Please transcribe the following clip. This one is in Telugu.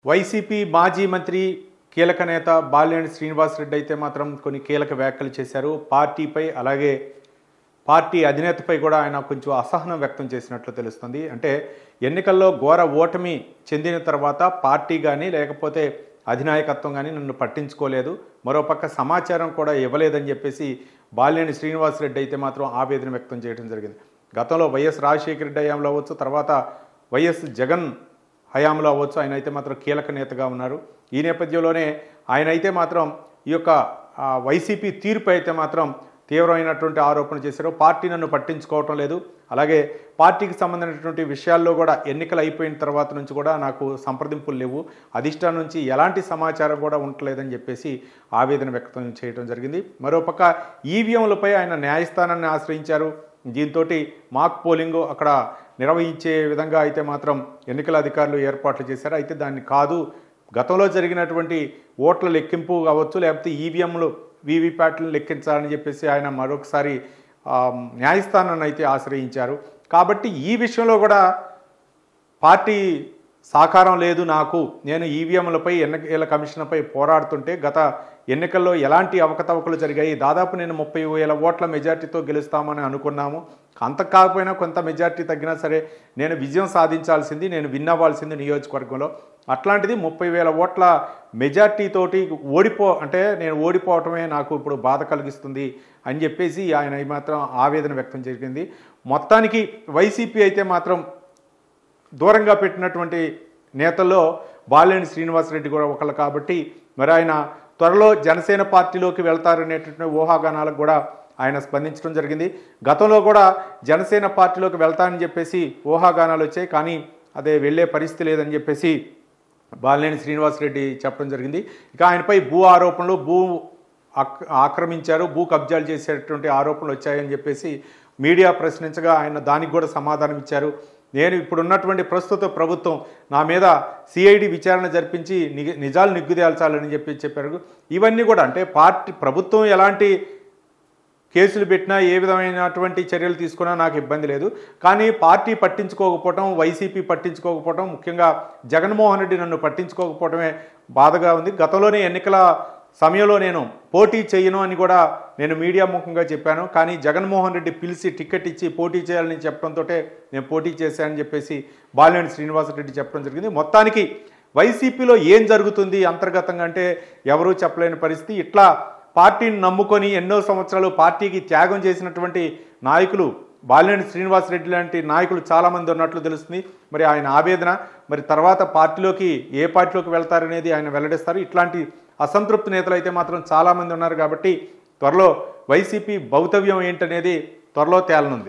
వైసీపీ మాజీ మంత్రి కీలక నేత బాలినేని శ్రీనివాసరెడ్డి అయితే మాత్రం కొన్ని కీలక వ్యాఖ్యలు చేశారు. పార్టీపై అలాగే పార్టీ అధినేతపై కూడా ఆయన కొంచెం అసహనం వ్యక్తం చేసినట్లు తెలుస్తుంది. అంటే ఎన్నికల్లో ఘోర ఓటమి చెందిన తర్వాత పార్టీ కానీ లేకపోతే అధినాయకత్వం కానీ నన్ను పట్టించుకోలేదు, మరోపక్క సమాచారం కూడా ఇవ్వలేదని చెప్పేసి బాలినేని శ్రీనివాసరెడ్డి అయితే మాత్రం ఆవేదన వ్యక్తం చేయడం జరిగింది. గతంలో వైఎస్ రాజశేఖర రెడ్డి హయాంలో అవ్వచ్చు, తర్వాత వైఎస్ జగన్ హయాంలో అవ్వచ్చు, ఆయన అయితే మాత్రం కీలక నేతగా ఉన్నారు. ఈ నేపథ్యంలోనే ఆయన అయితే మాత్రం ఈ యొక్క వైసీపీ తీర్పు అయితే మాత్రం తీవ్రమైనటువంటి ఆరోపణ చేశారు. పార్టీ నన్ను పట్టించుకోవటం లేదు, అలాగే పార్టీకి సంబంధించినటువంటి విషయాల్లో కూడా ఎన్నికలు అయిపోయిన తర్వాత నుంచి కూడా నాకు సంప్రదింపులు లేవు, అధిష్టానం నుంచి ఎలాంటి సమాచారం కూడా ఉండలేదని చెప్పేసి ఆవేదన వ్యక్తం చేయడం జరిగింది. మరోపక్క ఈవీఎంలపై ఆయన న్యాయస్థానాన్ని ఆశ్రయించారు. దీంతో మాక్ పోలింగ్ అక్కడ నిర్వహించే విధంగా అయితే మాత్రం ఎన్నికల అధికారులు ఏర్పాట్లు చేశారు. అయితే దాన్ని కాదు, గతంలో జరిగినటువంటి ఓట్ల లెక్కింపు కావచ్చు, లేకపోతే ఈవీఎంలు వీవీప్యాట్లను లెక్కించాలని చెప్పేసి ఆయన మరొకసారి న్యాయస్థానాన్ని అయితే ఆశ్రయించారు. కాబట్టి ఈ విషయంలో కూడా పార్టీ సహకారం లేదు నాకు, నేను ఈవీఎంలపై ఎన్నికల కమిషన్పై పోరాడుతుంటే గత ఎన్నికల్లో ఎలాంటి అవకతవకలు జరిగాయి, దాదాపు నేను 30,000 ఓట్ల మెజార్టీతో గెలుస్తామని అనుకున్నాము, అంత కాకపోయినా కొంత మెజార్టీ తగ్గినా సరే నేను విజయం సాధించాల్సింది, నేను విన్ అవ్వాల్సింది నియోజకవర్గంలో, అట్లాంటిది 30,000 ఓట్ల మెజార్టీతోటి నేను ఓడిపోవటమే నాకు ఇప్పుడు బాధ కలిగిస్తుంది అని చెప్పేసి ఆయన మాత్రం ఆవేదన వ్యక్తం జరిగింది. మొత్తానికి వైసీపీ అయితే మాత్రం దూరంగా పెట్టినటువంటి నేతల్లో బాలినేని శ్రీనివాసరెడ్డి కూడా ఒకళ్ళు. కాబట్టి మరి ఆయన త్వరలో జనసేన పార్టీలోకి వెళ్తారనేటువంటి ఊహాగానాలకు కూడా ఆయన స్పందించడం జరిగింది. గతంలో కూడా జనసేన పార్టీలోకి వెళ్తానని చెప్పేసి ఊహాగానాలు వచ్చాయి, కానీ అదే వెళ్ళే పరిస్థితి లేదని చెప్పేసి బాలినేని శ్రీనివాసరెడ్డి చెప్పడం జరిగింది. ఇక ఆయనపై భూ ఆరోపణలు, ఆక్రమించారు, భూ కబ్జాలు చేసేటువంటి ఆరోపణలు వచ్చాయని చెప్పేసి మీడియా ప్రశ్నించగా ఆయన దానికి కూడా సమాధానం ఇచ్చారు. నేను ఇప్పుడున్నటువంటి ప్రస్తుత ప్రభుత్వం నా మీద సిఐడి విచారణ జరిపించి నిజాలు నిగ్గుదేల్చాలని చెప్పారు. ఇవన్నీ కూడా అంటే ప్రభుత్వం ఎలాంటి కేసులు పెట్టినా ఏ విధమైనటువంటి చర్యలు తీసుకున్నా నాకు ఇబ్బంది లేదు, కానీ పార్టీ పట్టించుకోకపోవటం, వైసీపీ పట్టించుకోకపోవటం, ముఖ్యంగా జగన్మోహన్ రెడ్డి నన్ను పట్టించుకోకపోవటమే బాధగా ఉంది. గతంలోనే ఎన్నికల సమయంలో నేను పోటీ చేయను అని కూడా నేను మీడియా ముఖంగా చెప్పాను, కానీ జగన్మోహన్ రెడ్డి పిలిచి టికెట్ ఇచ్చి పోటీ చేయాలని చెప్పడంతో నేను పోటీ చేశానని చెప్పేసి బాలినేని శ్రీనివాసరెడ్డి చెప్పడం జరిగింది. మొత్తానికి వైసీపీలో ఏం జరుగుతుంది అంతర్గతంగా అంటే ఎవరూ చెప్పలేని పరిస్థితి. ఇట్లా పార్టీని నమ్ముకొని ఎన్నో సంవత్సరాలు పార్టీకి త్యాగం చేసినటువంటి నాయకులు, బాలినేని శ్రీనివాసరెడ్డి లాంటి నాయకులు చాలామంది ఉన్నట్లు తెలుస్తుంది. మరి ఆయన ఆవేదన, మరి తర్వాత ఏ పార్టీలోకి వెళ్తారనేది ఆయన వెల్లడిస్తారు. ఇట్లాంటి అసంతృప్తి నేతలు అయితే మాత్రం చాలామంది ఉన్నారు. కాబట్టి త్వరలో వైసీపీ భవితవ్యం ఏంటనేది త్వరలో తేలనుంది.